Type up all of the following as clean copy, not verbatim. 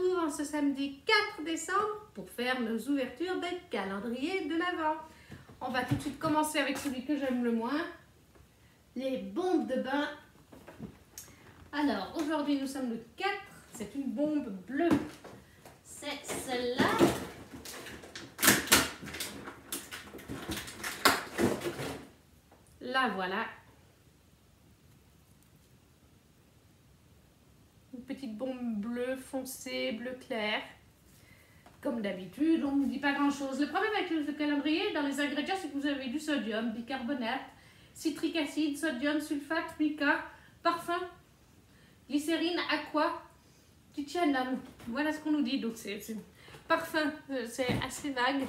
retrouve en ce samedi 4 décembre pour faire nos ouvertures des calendriers de l'Avent. On va tout de suite commencer avec celui que j'aime le moins, les bombes de bain. Alors, aujourd'hui, nous sommes le 4. C'est une bombe bleue. C'est celle-là. La voilà. Une petite bombe bleue foncée, bleu clair. Comme d'habitude, on ne dit pas grand-chose. Le problème avec le calendrier, dans les ingrédients, c'est que vous avez du sodium, bicarbonate, citrique acide, sodium, sulfate, mica, parfum, glycérine, aqua, titanium. Voilà ce qu'on nous dit. Donc, c'est parfum, c'est assez vague.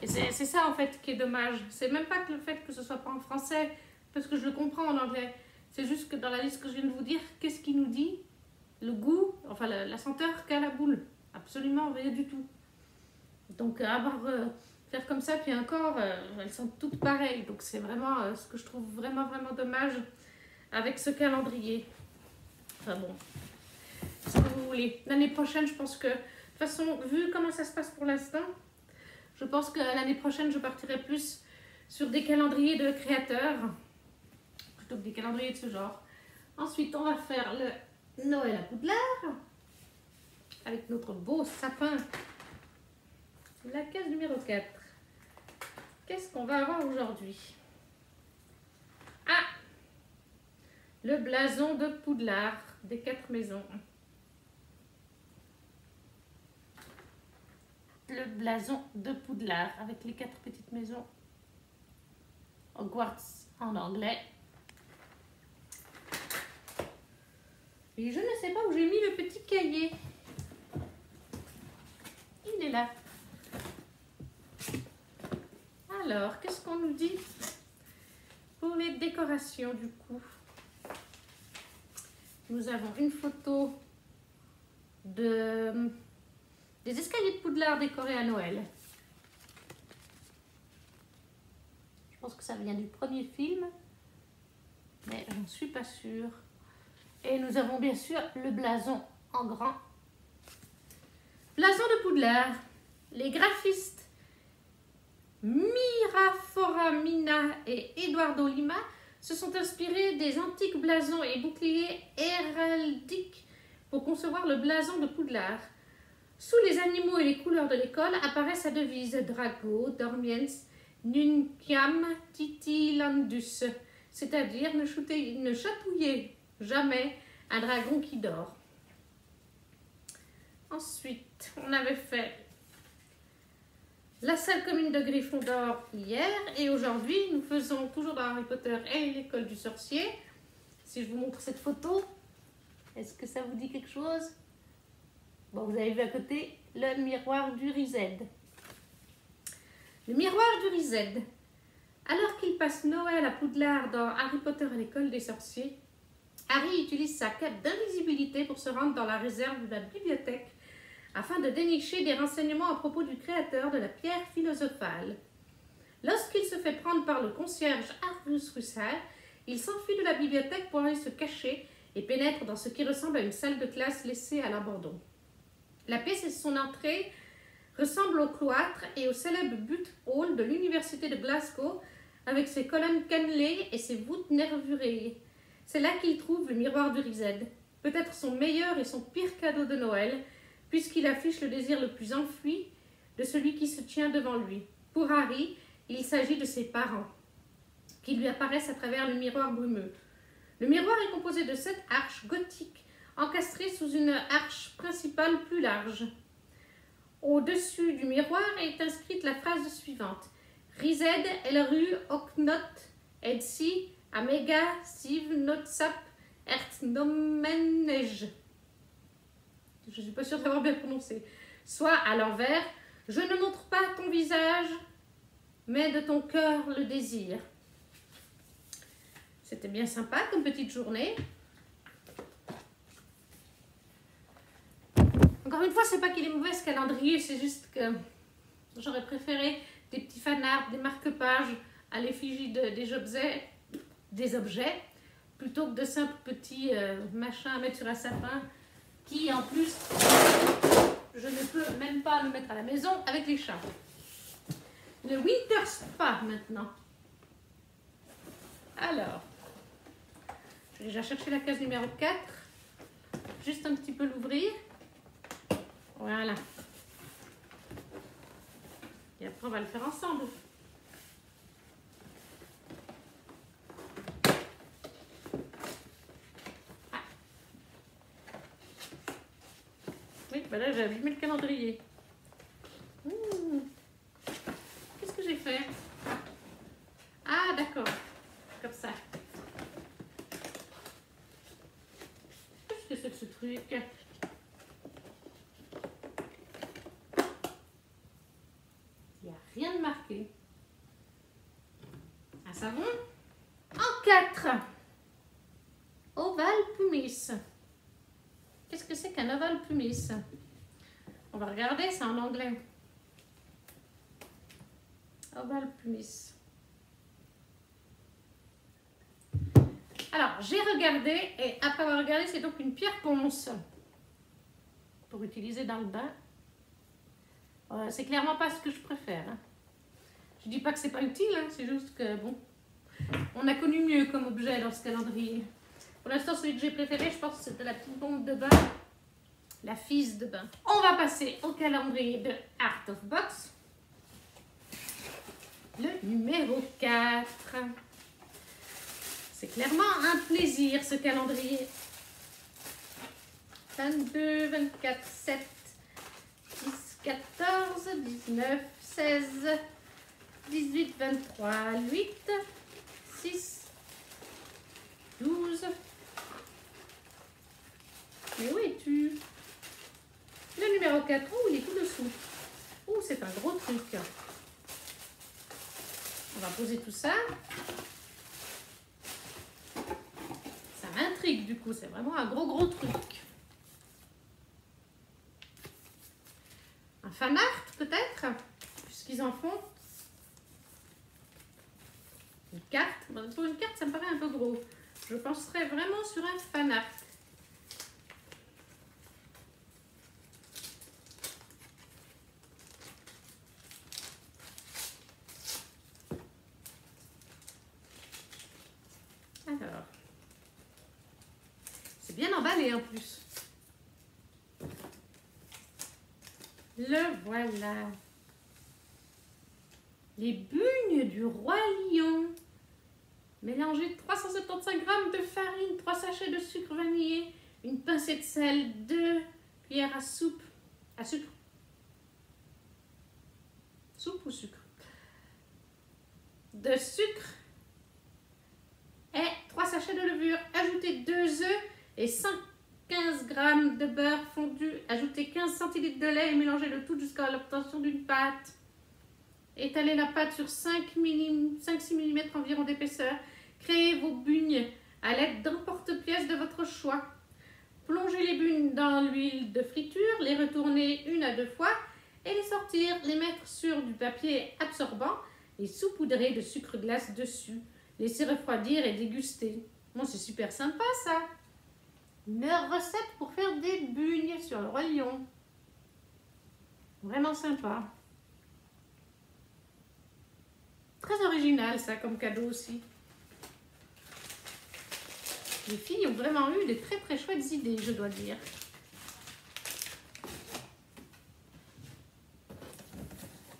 Et c'est ça, en fait, qui est dommage. C'est même pas que le fait que ce soit pas en français, parce que je le comprends en anglais. C'est juste que dans la liste que je viens de vous dire, qu'est-ce qu'il nous dit? Le goût, enfin la senteur qu'a la boule. Absolument rien du tout. Donc, faire comme ça, puis encore, elles sont toutes pareilles. Donc, c'est vraiment ce que je trouve vraiment dommage avec ce calendrier. Enfin bon, ce que vous voulez. L'année prochaine, je pense que, de toute façon, vu comment ça se passe pour l'instant, je pense que l'année prochaine, je partirai plus sur des calendriers de créateurs, plutôt que des calendriers de ce genre. Ensuite, on va faire le Noël à Poudlard, avec notre beau sapin. La case numéro 4. Qu'est-ce qu'on va avoir aujourd'hui? Ah! Le blason de Poudlard, des 4 maisons. Le blason de Poudlard, avec les 4 petites maisons. Hogwarts en anglais. Et je ne sais pas où j'ai mis le petit cahier. Il est là. Alors, qu'est-ce qu'on nous dit pour les décorations du coup? Nous avons une photo des escaliers de Poudlard décorés à Noël. Je pense que ça vient du premier film, mais je ne suis pas sûre. Et nous avons bien sûr le blason en grand. Blason de Poudlard. Les graphistes Mira Foramina et Eduardo Lima se sont inspirés des antiques blasons et boucliers héraldiques pour concevoir le blason de Poudlard. Sous les animaux et les couleurs de l'école apparaît sa devise Drago, Dormiens, Nunquam, Titilandus, c'est-à-dire ne chatouillez jamais un dragon qui dort. Ensuite, on avait fait la salle commune de Gryffondor hier et aujourd'hui, nous faisons toujours dans Harry Potter et l'école du sorcier. Si je vous montre cette photo, est-ce que ça vous dit quelque chose? Bon, vous avez vu à côté le miroir du Rized. Le miroir du Rized. Alors qu'il passe Noël à Poudlard dans Harry Potter et l'école des sorciers, Harry utilise sa cape d'invisibilité pour se rendre dans la réserve de la bibliothèque afin de dénicher des renseignements à propos du créateur de la pierre philosophale. Lorsqu'il se fait prendre par le concierge Argus Russell, il s'enfuit de la bibliothèque pour aller se cacher et pénètre dans ce qui ressemble à une salle de classe laissée à l'abandon. La pièce et son entrée ressemblent au cloître et au célèbre Bute Hall de l'université de Glasgow avec ses colonnes cannelées et ses voûtes nervurées. C'est là qu'il trouve le miroir du Rized, peut-être son meilleur et son pire cadeau de Noël, puisqu'il affiche le désir le plus enfui de celui qui se tient devant lui. Pour Harry, il s'agit de ses parents, qui lui apparaissent à travers le miroir brumeux. Le miroir est composé de 7 arches gothiques, encastrées sous une arche principale plus large. Au-dessus du miroir est inscrite la phrase suivante. Rized est la rue Oknot Edsi Amega Siv Notsap Ertnomenej. Je ne suis pas sûre d'avoir bien prononcé. Soit à l'envers, je ne montre pas ton visage, mais de ton cœur le désir. C'était bien sympa comme petite journée. Encore une fois, c'est pas qu'il est mauvais ce calendrier, c'est juste que j'aurais préféré des petits fanarts, des marque-pages à l'effigie des objets, plutôt que de simples petits machins à mettre sur un sapin qui en plus, je ne peux même pas le mettre à la maison avec les chats. Le Winter Spa maintenant. Alors, j'ai déjà cherché la case numéro 4. Juste un petit peu l'ouvrir. Voilà. Et après, on va le faire ensemble. Ah. Oui, ben là, j'ai abîmé le calendrier. Qu'est-ce que j'ai fait? Ah, d'accord. Comme ça. Qu'est-ce que c'est que ce truc? Il n'y a rien de marqué. Un savon en 4. Oval pumice. Qu'est-ce que c'est qu'un oval pumice? On va regarder, c'est en anglais. Oval pumice. Alors, j'ai regardé et après avoir regardé, c'est donc une pierre ponce pour utiliser dans le bain. C'est clairement pas ce que je préfère. Hein. Je dis pas que c'est pas utile, hein, c'est juste que bon, on a connu mieux comme objet dans ce calendrier. Pour l'instant, celui que j'ai préféré, je pense que c'était la petite bombe de bain, la fise de bain. On va passer au calendrier de Art of Box. Le numéro 4. C'est clairement un plaisir ce calendrier. 22, 24, 7, 10, 14, 19, 16, 18, 23, 8, 6, 12. Mais où es-tu? Le numéro 4, oh, il est tout dessous. Oh, c'est un gros truc. On va poser tout ça. Ça m'intrigue du coup, c'est vraiment un gros truc. Un fan art peut-être, puisqu'ils en font. Une carte. Bon, pour une carte, ça me paraît un peu gros. Je penserais vraiment sur un fan art. Alors, c'est bien emballé en plus. Le voilà. Les bugnes du roi lion. Mélangez 375 g de farine, 3 sachets de sucre vanillé, une pincée de sel, 2 cuillères à soupe. À sucre. Soupe ou sucre? De sucre et 3 sachets de levure. Ajoutez 2 œufs et 115 g de beurre fondu. Ajoutez 15 centilitres de lait et mélangez le tout jusqu'à l'obtention d'une pâte. Étalez la pâte sur 5-6 mm environ d'épaisseur. Créez vos bugnes à l'aide d'un porte-pièce de votre choix. Plongez les bugnes dans l'huile de friture, les retourner 1 à 2 fois et les sortir, les mettre sur du papier absorbant et saupoudrer de sucre glace dessus. Laissez refroidir et déguster. Bon, c'est super sympa ça. Une recette pour faire des bugnes sur le roi lion. Vraiment sympa. Très original ça comme cadeau aussi. Les filles ont vraiment eu des très chouettes idées, je dois dire.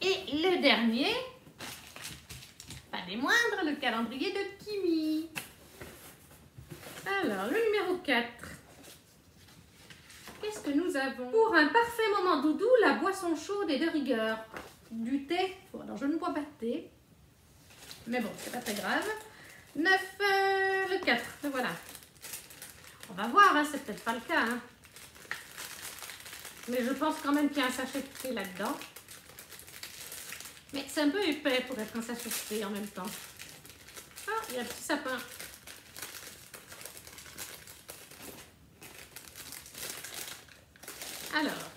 Et le dernier, pas des moindres, le calendrier de Kimi. Alors, le numéro 4. Qu'est-ce que nous avons? Pour un parfait moment doudou, la boisson chaude et de rigueur. Du thé. Bon, alors, je ne bois pas de thé. Mais bon, c'est pas très grave. 9, le 4, voilà. On va voir, hein, c'est peut-être pas le cas. Hein. Mais je pense quand même qu'il y a un sachet de thé là-dedans. Mais c'est un peu épais pour être un sachet de thé en même temps. Ah, il y a un petit sapin. Alors.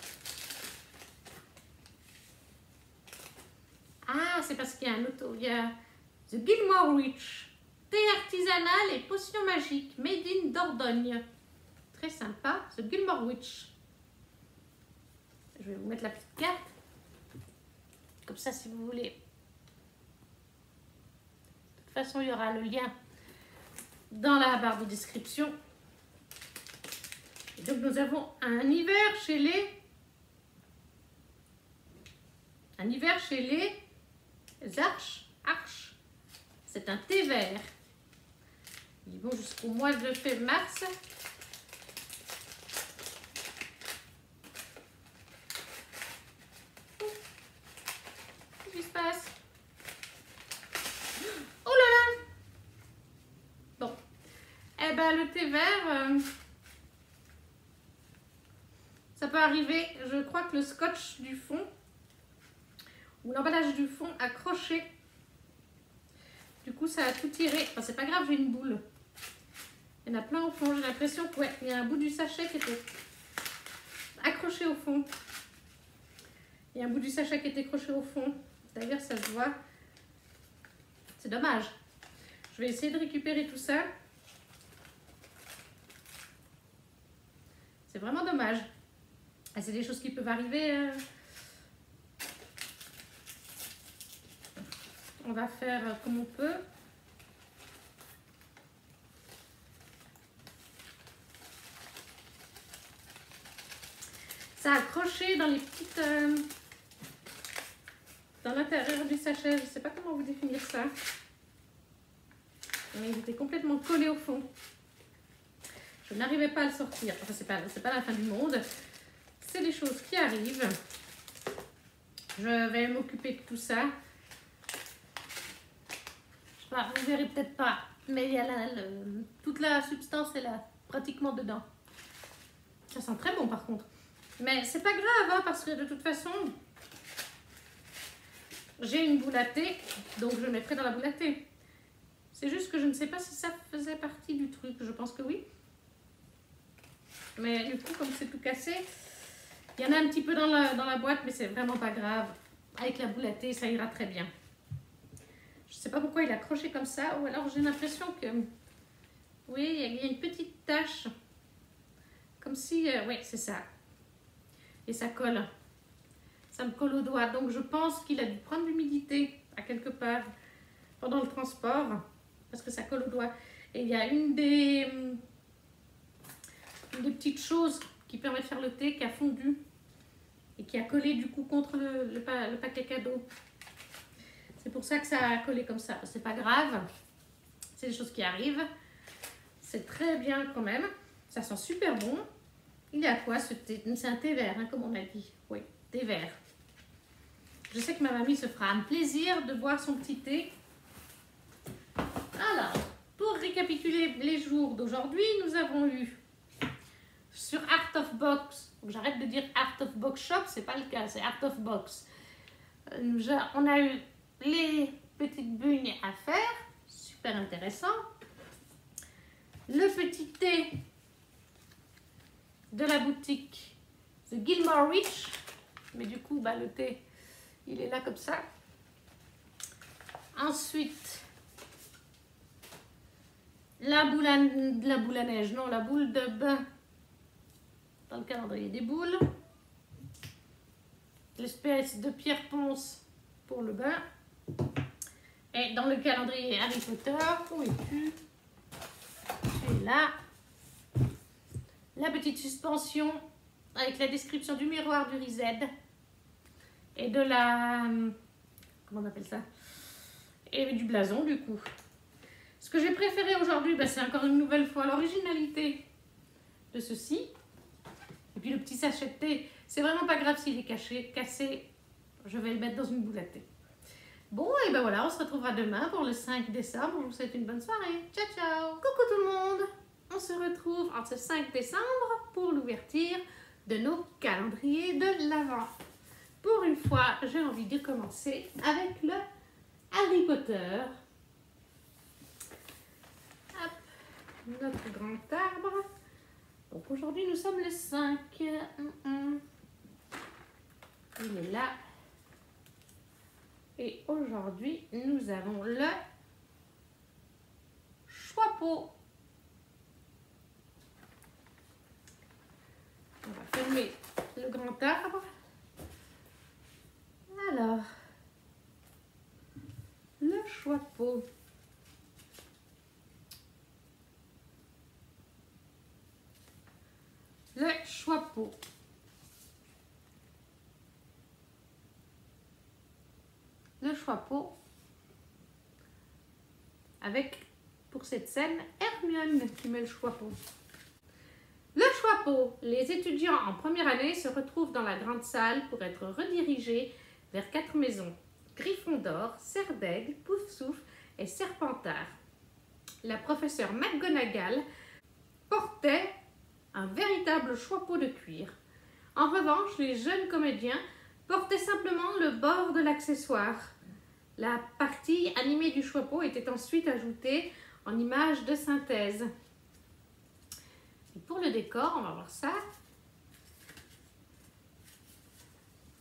Ah, c'est parce qu'il y a un auto. Il y a The Gilmore Witch. Thé artisanal et potion magique. Made in Dordogne. Très sympa. The Gilmore Witch. Je vais vous mettre la petite carte. Comme ça, si vous voulez. De toute façon, il y aura le lien dans la barre de description. Et donc, nous avons un hiver chez les... Un hiver chez les arches. C'est un thé vert. Ils vont jusqu'au mois de mars. Qu'est-ce qui se passe? Oh là là! Bon. Eh ben, le thé vert, ça peut arriver. Je crois que le scotch du fond, ou l'emballage du fond, accroché. Du coup, ça a tout tiré. Enfin, c'est pas grave, j'ai une boule. Il y en a plein au fond. J'ai l'impression que, ouais, il y a un bout du sachet qui était accroché au fond. Il y a un bout du sachet qui était accroché au fond. D'ailleurs, ça se voit. C'est dommage. Je vais essayer de récupérer tout ça. C'est vraiment dommage. Ah, c'est des choses qui peuvent arriver. On va faire comme on peut. Ça a accroché dans les petites... dans l'intérieur du sachet. Je ne sais pas comment vous définir ça. Mais il était complètement collé au fond. Je n'arrivais pas à le sortir. Enfin, c'est pas la fin du monde. C'est des choses qui arrivent. Je vais m'occuper de tout ça. Enfin, vous verrez peut-être pas, mais il y a toute la substance est là, pratiquement dedans. Ça sent très bon par contre. Mais c'est pas grave, hein, parce que de toute façon, j'ai une boule à thé, donc je le mettrai dans la boule à thé. C'est juste que je ne sais pas si ça faisait partie du truc, je pense que oui. Mais du coup, comme c'est tout cassé, il y en a un petit peu dans la boîte, mais c'est vraiment pas grave. Avec la boule à thé, ça ira très bien. Je ne sais pas pourquoi il est accroché comme ça, ou alors j'ai l'impression que... Oui, il y a une petite tache. Comme si... oui, c'est ça. Et ça colle. Ça me colle au doigt. Donc je pense qu'il a dû prendre l'humidité à quelque part pendant le transport. Parce que ça colle au doigt. Et il y a une des petites choses qui permet de faire le thé qui a fondu. Et qui a collé du coup contre le paquet cadeau. C'est pour ça que ça a collé comme ça. C'est pas grave. C'est des choses qui arrivent. C'est très bien quand même. Ça sent super bon. Il y a quoi ce thé? C'est un thé vert, hein, comme on a dit. Oui, thé vert. Je sais que ma mamie se fera un plaisir de boire son petit thé. Alors, pour récapituler les jours d'aujourd'hui, nous avons eu sur Art of Box. J'arrête de dire Art of Box Shop, c'est pas le cas, c'est Art of Box. On a eu les petites bugnes à faire, super intéressant. Le petit thé de la boutique The Gilmore Witch, mais du coup bah, le thé il est là comme ça. Ensuite la boule à neige, non, la boule de bain dans le calendrier des boules, l'espèce de pierre ponce pour le bain. Et dans le calendrier Harry Potter, où es-tu? Tu es là. La petite suspension avec la description du miroir du Rized et de la... Comment on appelle ça? Et du blason du coup. Ce que j'ai préféré aujourd'hui, bah, c'est encore une nouvelle fois l'originalité de ceci. Et puis le petit sachet de thé, c'est vraiment pas grave s'il est cassé. Je vais le mettre dans une boule à thé. Bon, et ben voilà, on se retrouvera demain pour le 5 décembre. Je vous souhaite une bonne soirée. Ciao, ciao. Coucou tout le monde. On se retrouve en ce 5 décembre pour l'ouverture de nos calendriers de l'Avent. Pour une fois, j'ai envie de commencer avec le Harry Potter. Hop, notre grand arbre. Donc aujourd'hui, nous sommes le 5. Il est là. Et aujourd'hui, nous avons le Choixpeau. serpentard. Alors, le chapeau. Le chapeau. Le chapeau. Avec, pour cette scène, Hermione qui met le chapeau. Le chapeau. Les étudiants en première année se retrouvent dans la grande salle pour être redirigés vers 4 maisons. Gryffondor, Serre d'Aigle, Poufsouffle et Serpentard. La professeure McGonagall portait un véritable chapeau de cuir. En revanche, les jeunes comédiens portaient simplement le bord de l'accessoire. La partie animée du chapeau était ensuite ajoutée en image de synthèse. Et pour le décor, on va voir ça.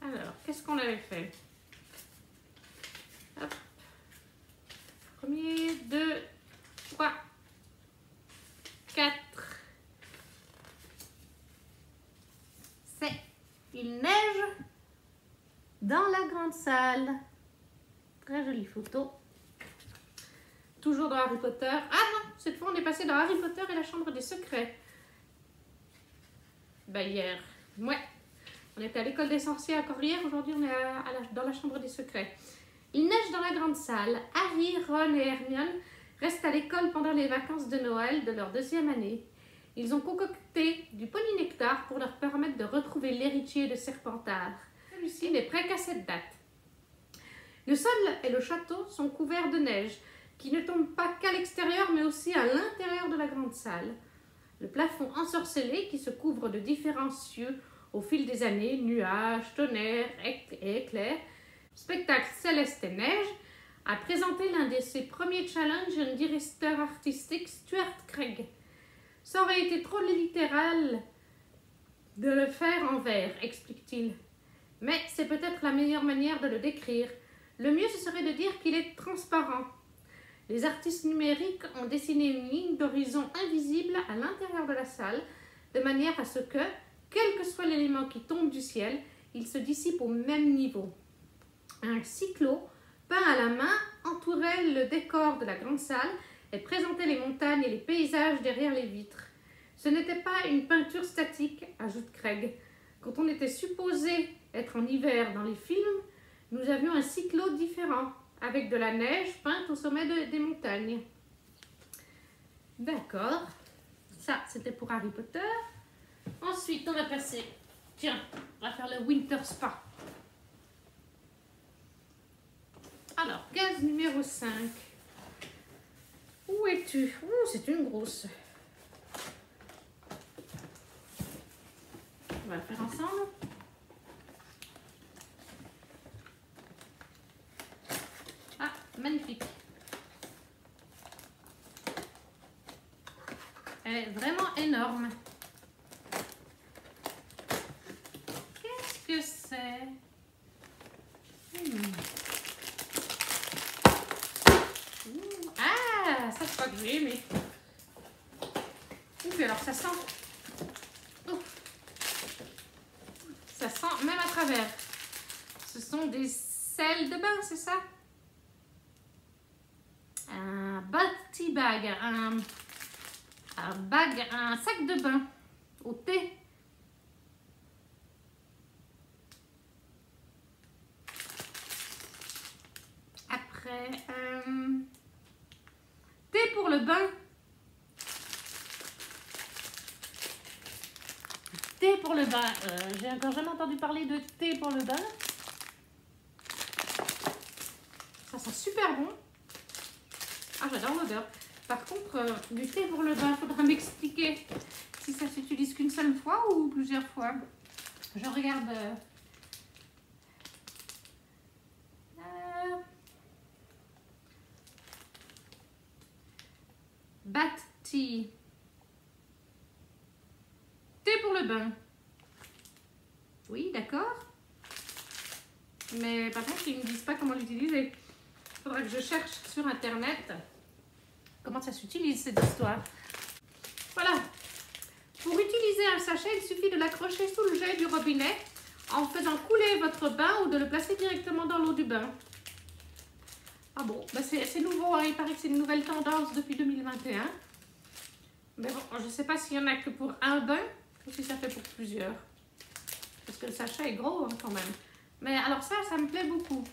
Alors, qu'est-ce qu'on avait fait? Hop. 1er, 2, 3, 4. Il neige dans la grande salle. Très jolie photo. Toujours dans Harry Potter. Ah non, cette fois on est passé dans Harry Potter et la chambre des secrets. Bah hier, ouais. On était à l'école des sorciers encore hier. Aujourd'hui on est dans la chambre des secrets. Il neige dans la grande salle. Harry, Ron et Hermione restent à l'école pendant les vacances de Noël de leur 2e année. Ils ont concocté du polynectar pour leur permettre de retrouver l'héritier de Serpentard. Celui-ci n'est prêt qu'à cette date. Le sol et le château sont couverts de neige, qui ne tombe pas qu'à l'extérieur, mais aussi à l'intérieur de la grande salle. Le plafond ensorcelé, qui se couvre de différents cieux au fil des années, nuages, tonnerres et éclairs, spectacle céleste et neige, a présenté l'un de ses premiers challenges à un directeur artistique, Stuart Craig. Ça aurait été trop littéral de le faire en vers, explique-t-il. Mais c'est peut-être la meilleure manière de le décrire. Le mieux, ce serait de dire qu'il est transparent. Les artistes numériques ont dessiné une ligne d'horizon invisible à l'intérieur de la salle, de manière à ce que, quel que soit l'élément qui tombe du ciel, il se dissipe au même niveau. Un cyclo, peint à la main, entourait le décor de la grande salle et présentait les montagnes et les paysages derrière les vitres. Ce n'était pas une peinture statique, ajoute Craig. Quand on était supposé être en hiver dans les films, nous avions un cyclo différent, avec de la neige peinte au sommet des montagnes. D'accord, ça c'était pour Harry Potter. Ensuite on va passer, tiens, on va faire le Winter Spa. Alors, case numéro 5. Où es-tu? Ouh, c'est une grosse. On va le faire ensemble. Ah, magnifique. Elle est vraiment énorme. Qu'est-ce que c'est? Ah, ça je crois que j'ai aimé. Ouh, alors ça sent. Oh. Ça sent même à travers. Ce sont des sels de bain, c'est ça? Un body bag, un sac de bain au thé. Après, thé pour le bain. Thé pour le bain. J'ai encore jamais entendu parler de thé pour le bain. Ça sent super bon. Ah, j'adore l'odeur. Par contre, du thé pour le bain, il faudra m'expliquer si ça s'utilise qu'une seule fois ou plusieurs fois. Je regarde. Bath tea. Thé pour le bain. Oui, d'accord. Mais par contre, ils ne me disent pas comment l'utiliser. Il faudra que je cherche sur internet comment ça s'utilise cette histoire. Voilà. Pour utiliser un sachet, il suffit de l'accrocher sous le jet du robinet en faisant couler votre bain ou de le placer directement dans l'eau du bain. Ah bon, bah c'est nouveau, hein, il paraît que c'est une nouvelle tendance depuis 2021. Mais bon, je ne sais pas s'il y en a que pour un bain ou si ça fait pour plusieurs. Parce que le sachet est gros hein, quand même. Mais alors ça me plaît beaucoup.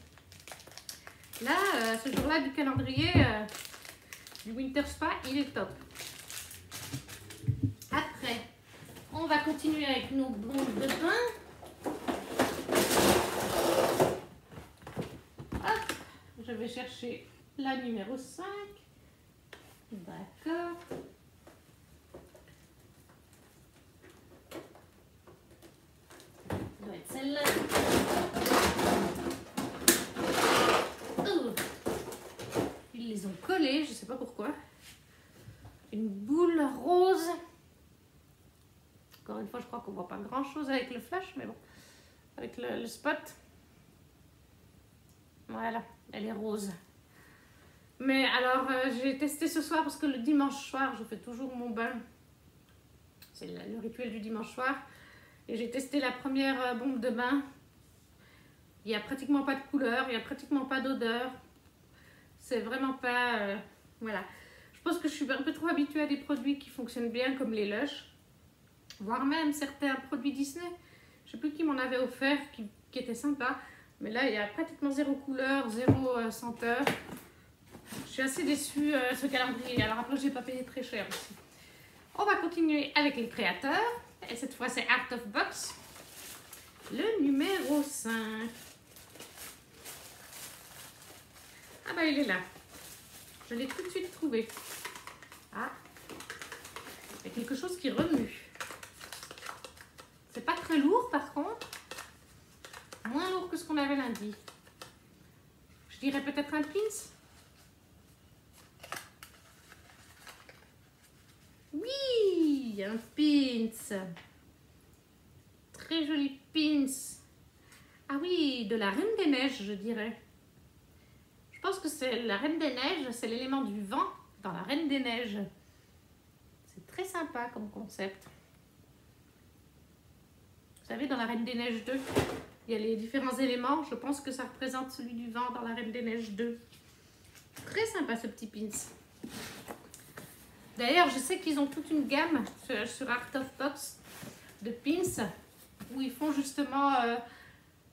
Là, ce jour-là du calendrier du Winter Spa, il est top. Après, on va continuer avec nos bombes de bain. Hop, je vais chercher la numéro 5. D'accord. Ça doit être celle-là. Oh. Ils les ont collés, je ne sais pas pourquoi. Une boule rose. Encore une fois, je crois qu'on ne voit pas grand-chose avec le flash, mais bon, avec le spot. Voilà, elle est rose. Mais alors, j'ai testé ce soir parce que le dimanche soir, je fais toujours mon bain. C'est le rituel du dimanche soir. Et j'ai testé la première bombe de bain. Il n'y a pratiquement pas de couleur, il n'y a pratiquement pas d'odeur. C'est vraiment pas... voilà. Je pense que je suis un peu trop habituée à des produits qui fonctionnent bien comme les Lush. Voire même certains produits Disney. Je ne sais plus qui m'en avait offert, qui était sympa. Mais là, il y a pratiquement zéro couleur, zéro senteur. Je suis assez déçue ce calendrier. Alors après, je n'ai pas payé très cher aussi. On va continuer avec les créateurs. Et cette fois, c'est Art of Box. Le numéro 5. Ah bah, il est là. Je l'ai tout de suite trouvé. Ah, il y a quelque chose qui remue. C'est pas très lourd par contre. Moins lourd que ce qu'on avait lundi. Je dirais peut-être un pins. Oui, un pins. Très joli pins. Ah oui, de la Reine des Neiges, je dirais. Je pense que c'est la Reine des Neiges, c'est l'élément du vent dans la Reine des Neiges. C'est très sympa comme concept. Vous savez, dans la Reine des Neiges 2, il y a les différents éléments. Je pense que ça représente celui du vent dans la Reine des Neiges 2. Très sympa ce petit pins. D'ailleurs, je sais qu'ils ont toute une gamme sur Art of Box de pins où ils font justement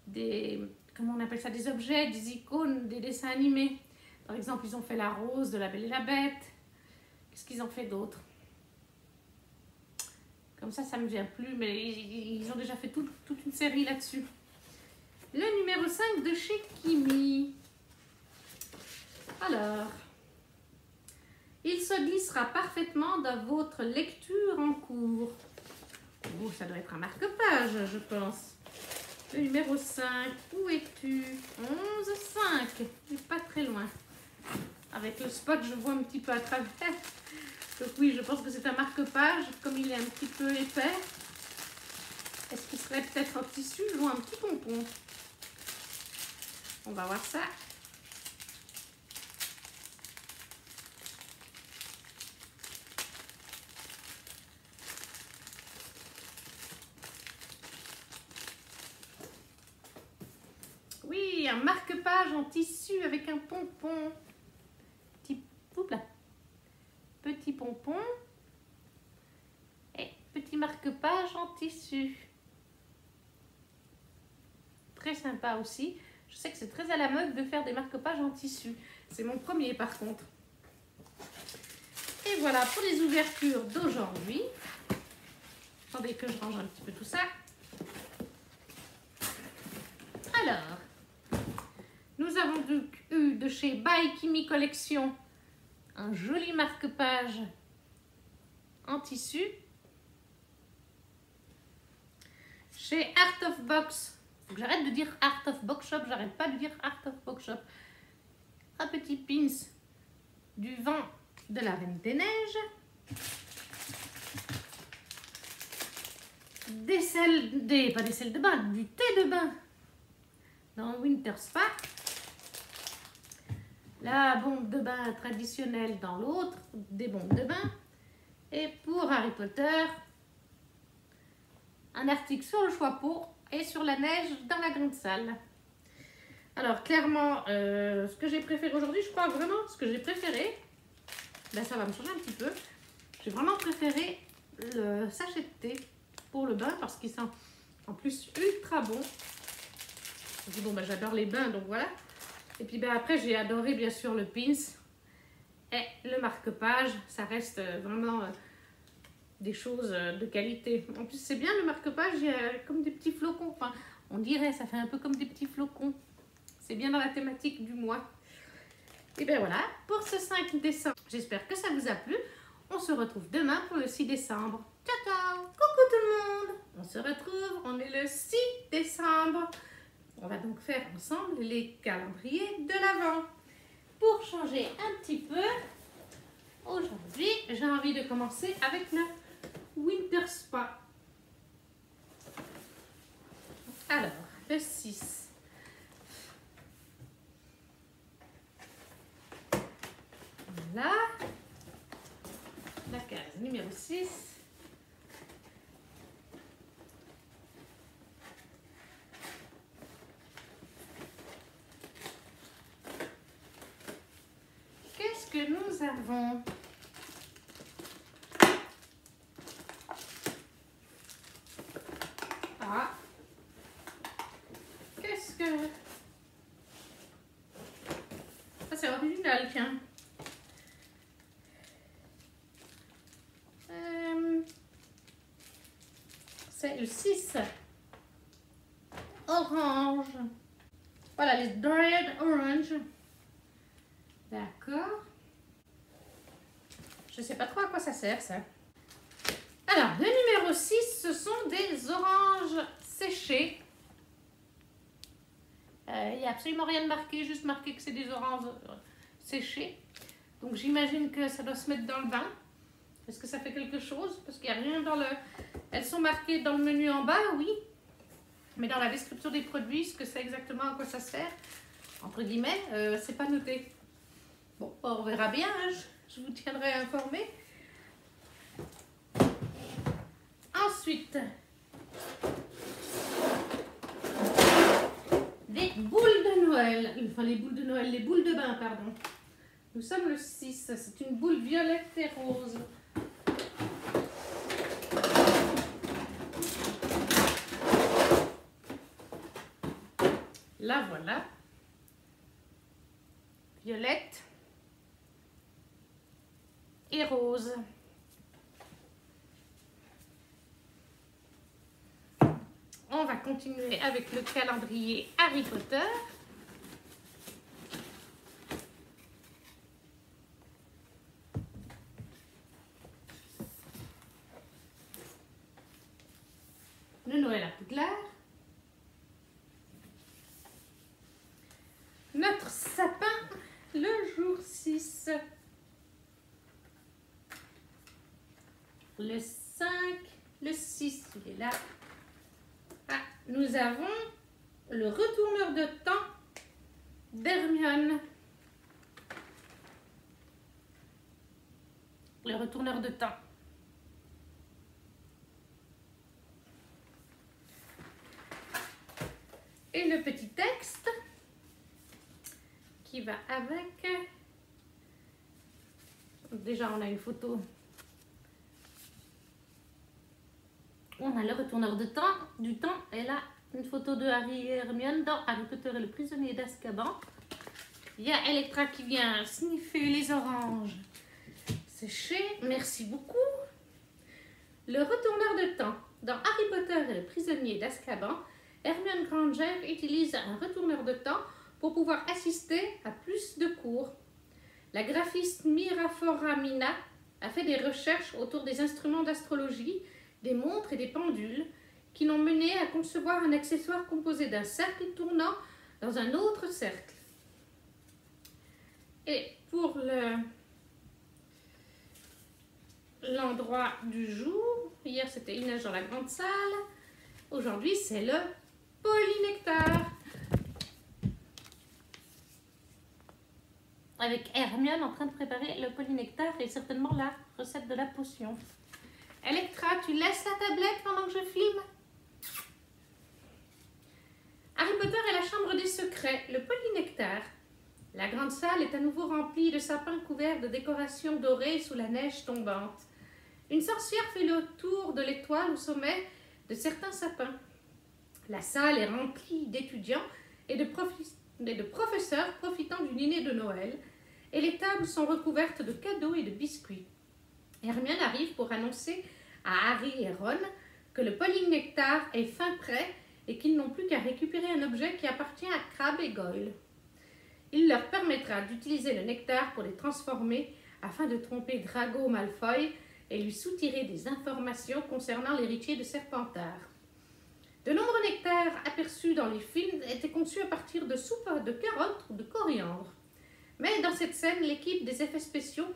des, comment on appelle ça, des objets, des icônes, des dessins animés. Par exemple, ils ont fait la rose de La Belle et la Bête. Qu'est-ce qu'ils ont fait d'autre? Comme ça ne me vient plus, mais ils ont déjà fait toute une série là-dessus. Le numéro 5 de chez Kimi. Alors, il se glissera parfaitement dans votre lecture en cours. Oh, ça doit être un marque-page, je pense. Le numéro 5, où es-tu? 11, 5. Il n'est pas très loin. Avec le spot, je vois un petit peu à travers. Donc oui, je pense que c'est un marque-page, comme il est un petit peu épais. Est-ce qu'il serait peut-être en tissu ou un petit pompon? On va voir ça. Oui, un marque-page en tissu avec un pompon. Petit pompon et petit marque-page en tissu. Très sympa aussi. Je sais que c'est très à la mode de faire des marque-pages en tissu. C'est mon premier par contre. Et voilà pour les ouvertures d'aujourd'hui. Attendez que je range un petit peu tout ça. Alors, nous avons donc eu de chez By Kimi Collection un joli marque-page en tissu. Chez Art of Box, faut que j'arrête de dire Art of Box Shop, j'arrête pas de dire Art of Box Shop. Un petit pins du vent de la Reine des Neiges. Pas des sels de bain, du thé de bain dans Winter Spa. La bombe de bain traditionnelle dans l'autre, des bombes de bain. Et pour Harry Potter, un article sur le choix et sur la neige dans la grande salle. Alors clairement, ce que j'ai préféré aujourd'hui, je crois vraiment ce que j'ai préféré, ben, ça va me changer un petit peu. J'ai vraiment préféré le sachet de thé pour le bain parce qu'il sent en plus ultra bon. Bon, ben, j'adore les bains, donc voilà. Et puis ben, après, j'ai adoré bien sûr le pins et le marque-page. Ça reste vraiment des choses de qualité. En plus, c'est bien le marque-page, il y a comme des petits flocons. Enfin, on dirait, ça fait un peu comme des petits flocons. C'est bien dans la thématique du mois. Et bien voilà, pour ce 5 décembre, j'espère que ça vous a plu. On se retrouve demain pour le 6 décembre. Ciao, ciao! Coucou tout le monde! On se retrouve, on est le 6 décembre. On va donc faire ensemble les calendriers de l'Avent. Pour changer un petit peu, aujourd'hui, j'ai envie de commencer avec le Winter Spa. Alors, le 6. Voilà. La case numéro 6. Qu'est-ce que nous avons? Ah. Qu'est-ce que... Ça, c'est original, tiens. C'est le 6. Orange. Voilà, les dried orange. D'accord. Je ne sais pas trop à quoi ça sert, ça. Alors, le numéro 6, ce sont des oranges séchées. Il n'y a absolument rien de marqué, juste marqué que c'est des oranges séchées. Donc, j'imagine que ça doit se mettre dans le bain. Est-ce que ça fait quelque chose? Parce qu'il n'y a rien dans le... Elles sont marquées dans le menu en bas, oui. Mais dans la description des produits, ce que c'est exactement, à quoi ça sert, entre guillemets, c'est pas noté. Bon, on verra bien, hein, je vous tiendrai informé. Ensuite, des boules de Noël. Enfin, les boules de Noël, les boules de bain, pardon. Nous sommes le 6. C'est une boule violette et rose. La voilà. Violette et rose. On va continuer avec le calendrier Harry Potter. Le Noël à Poudlard. Notre sapin le jour 6. Le 5, le 6, il est là. Ah, nous avons le retourneur de temps d'Hermione. Le retourneur de temps. Et le petit texte qui va avec. Déjà, on a une photo. On a le retourneur de temps, du temps, et là, une photo de Harry et Hermione dans Harry Potter et le prisonnier d'Azkaban. Il y a Electra qui vient sniffer les oranges séchées. Merci beaucoup. Le retourneur de temps. Dans Harry Potter et le prisonnier d'Azkaban, Hermione Granger utilise un retourneur de temps pour pouvoir assister à plus de cours. La graphiste Mira Foramina a fait des recherches autour des instruments d'astrologie, des montres et des pendules qui l'ont mené à concevoir un accessoire composé d'un cercle tournant dans un autre cercle. Et pour l'endroit du jour, hier c'était il neige dans la grande salle, aujourd'hui c'est le polynectar. Avec Hermione en train de préparer le polynectar et certainement la recette de la potion. Electra, tu laisses la tablette pendant que je filme? chambre des secrets, le polynectar. La grande salle est à nouveau remplie de sapins couverts de décorations dorées sous la neige tombante. Une sorcière fait le tour de l'étoile au sommet de certains sapins. La salle est remplie d'étudiants et de professeurs profitant du dîner de Noël, et les tables sont recouvertes de cadeaux et de biscuits. Hermione arrive pour annoncer à Harry et Ron que le polynectar est fin prêt et qu'ils n'ont plus qu'à récupérer un objet qui appartient à Crabbe et Goyle. Il leur permettra d'utiliser le nectar pour les transformer afin de tromper Drago Malfoy et lui soutirer des informations concernant l'héritier de Serpentard. De nombreux nectars aperçus dans les films étaient conçus à partir de soupes de carottes ou de coriandre. Mais dans cette scène, l'équipe des effets spéciaux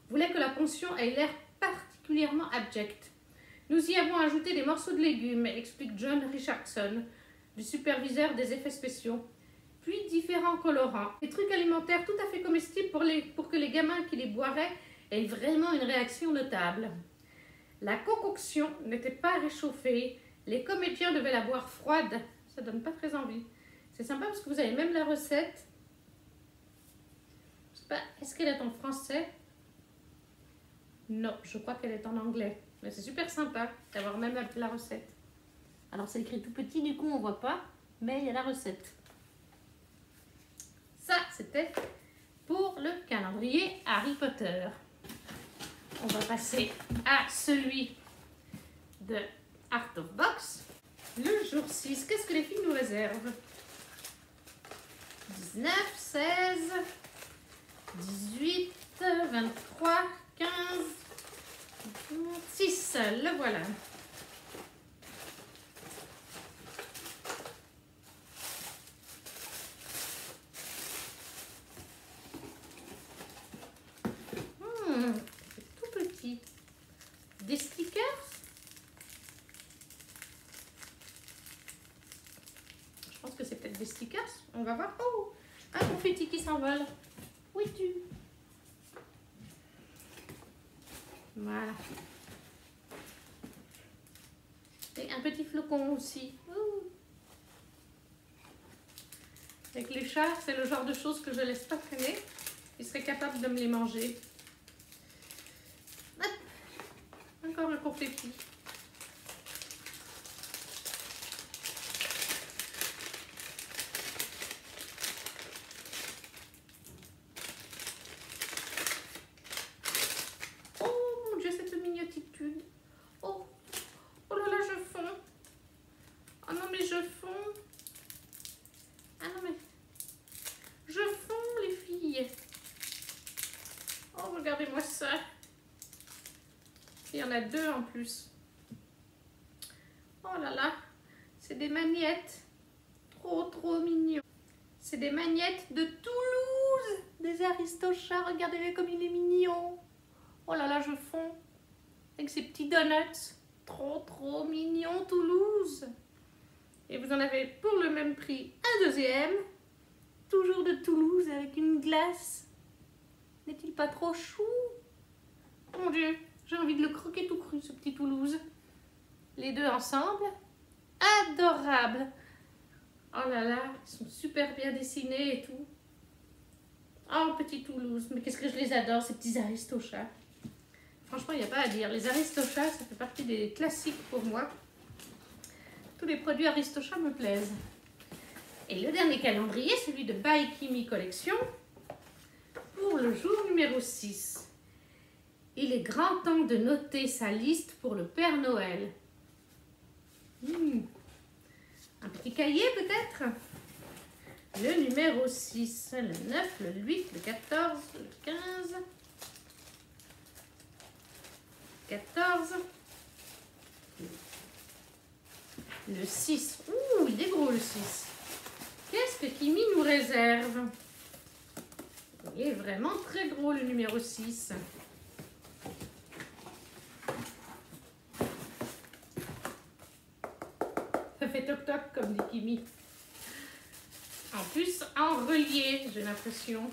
voulait que la potion ait l'air particulièrement abjecte. Nous y avons ajouté des morceaux de légumes, explique John Richardson, du superviseur des effets spéciaux, puis différents colorants. Des trucs alimentaires tout à fait comestibles pour que les gamins qui les boiraient aient vraiment une réaction notable. La concoction n'était pas réchauffée, les comédiens devaient la boire froide, ça donne pas très envie. C'est sympa parce que vous avez même la recette. Je sais pas, est-ce qu'elle est en français? Non, je crois qu'elle est en anglais. Mais c'est super sympa d'avoir même la recette. Alors c'est écrit tout petit, du coup on voit pas, mais il y a la recette. Ça, c'était pour le calendrier Harry Potter. On va passer à celui de Art of Box. Le jour 6, qu'est-ce que les filles nous réservent? 19, 16, 18, 23, 15, 6, le voilà. C'est tout petit. Des stickers. Je pense que c'est peut-être des stickers. On va voir. Oh, un confetti qui s'envole. Où es-tu? Voilà. Et un petit flocon aussi. Ouh. Avec les chats, c'est le genre de choses que je laisse pas traîner. Ils seraient capables de me les manger. Hop. Encore un confetti. Regardez-moi ça. Il y en a deux en plus. Oh là là. C'est des magnettes. Trop mignon. C'est des magnettes de Toulouse. Des Aristochats. Regardez-les comme il est mignon. Oh là là, je fonds. Avec ces petits donuts. Trop mignon Toulouse. Et vous en avez pour le même prix un deuxième. Toujours de Toulouse avec une glace. N'est-il pas trop chou? Mon Dieu, j'ai envie de le croquer tout cru, ce petit Toulouse. Les deux ensemble. Adorable. Oh là là, ils sont super bien dessinés et tout. Oh, petit Toulouse. Mais qu'est-ce que je les adore, ces petits Aristochats. Franchement, il n'y a pas à dire. Les Aristochats, ça fait partie des classiques pour moi. Tous les produits Aristochats me plaisent. Et le dernier calendrier, celui de Bikini Collection. Pour le jour numéro 6, il est grand temps de noter sa liste pour le Père Noël. Un petit cahier peut-être? Le numéro 6, le 9, le 8, le 14, le 15, 14, le 6. Ouh, il est gros le 6. Qu'est-ce que Kimi nous réserve? Il est vraiment très gros le numéro 6. Ça fait toc-toc comme dit Kimi. En plus, en relié, j'ai l'impression.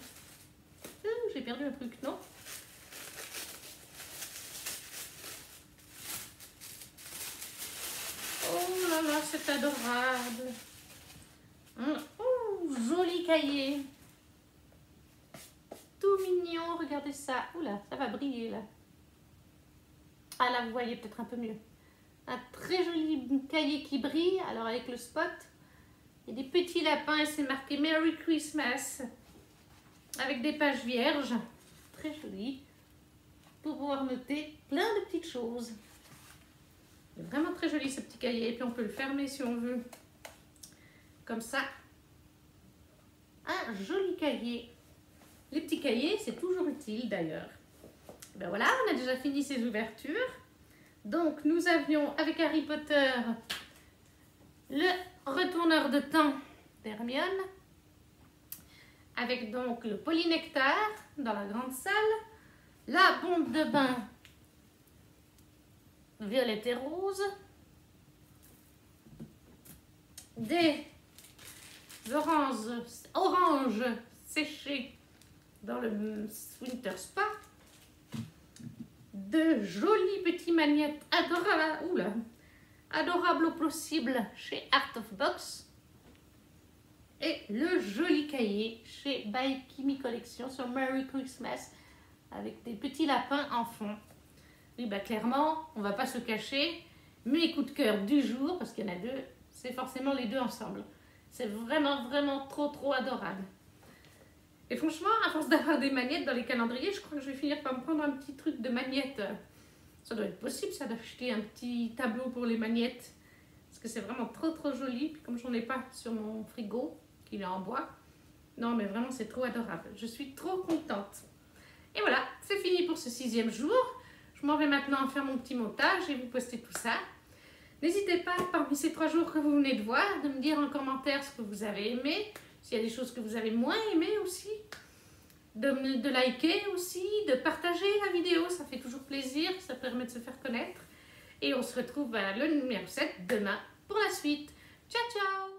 J'ai perdu un truc, non? Oh là là, c'est adorable. Oh, tout joli cahier. Tout mignon, regardez ça. Oula, ça va briller là. Ah là, vous voyez peut-être un peu mieux. Un très joli cahier qui brille. Alors avec le spot, il y a des petits lapins et c'est marqué Merry Christmas. Avec des pages vierges. Très joli. Pour pouvoir noter plein de petites choses. C'est vraiment très joli ce petit cahier. Et puis on peut le fermer si on veut. Comme ça. Un joli cahier. Les petits cahiers, c'est toujours utile d'ailleurs. Ben voilà, on a déjà fini ces ouvertures. Donc nous avions avec Harry Potter le retourneur de temps d'Hermione. Avec donc le polynectar dans la grande salle. La bombe de bain violette et rose. Des oranges séchées dans le Winter Spa. De jolies petites magnettes adorables au possible chez Art of Box. Et le joli cahier chez By Kimi Collection sur Merry Christmas avec des petits lapins en fond. Oui, bah clairement, on va pas se cacher, mes coups de cœur du jour, parce qu'il y en a deux, c'est forcément les deux ensemble. C'est vraiment trop adorable. Et franchement, à force d'avoir des magnettes dans les calendriers, je crois que je vais finir par me prendre un petit truc de magnettes. Ça doit être possible, ça, d'acheter un petit tableau pour les magnettes. Parce que c'est vraiment trop joli. Puis comme j'en ai pas sur mon frigo, qu'il est en bois. Non, mais vraiment, c'est trop adorable. Je suis trop contente. Et voilà, c'est fini pour ce 6e jour. Je m'en vais maintenant faire mon petit montage et vous poster tout ça. N'hésitez pas, parmi ces 3 jours que vous venez de voir, de me dire en commentaire ce que vous avez aimé. S'il y a des choses que vous avez moins aimées aussi, de liker aussi, de partager la vidéo, ça fait toujours plaisir, ça permet de se faire connaître. Et on se retrouve à le numéro 7 demain pour la suite. Ciao, ciao!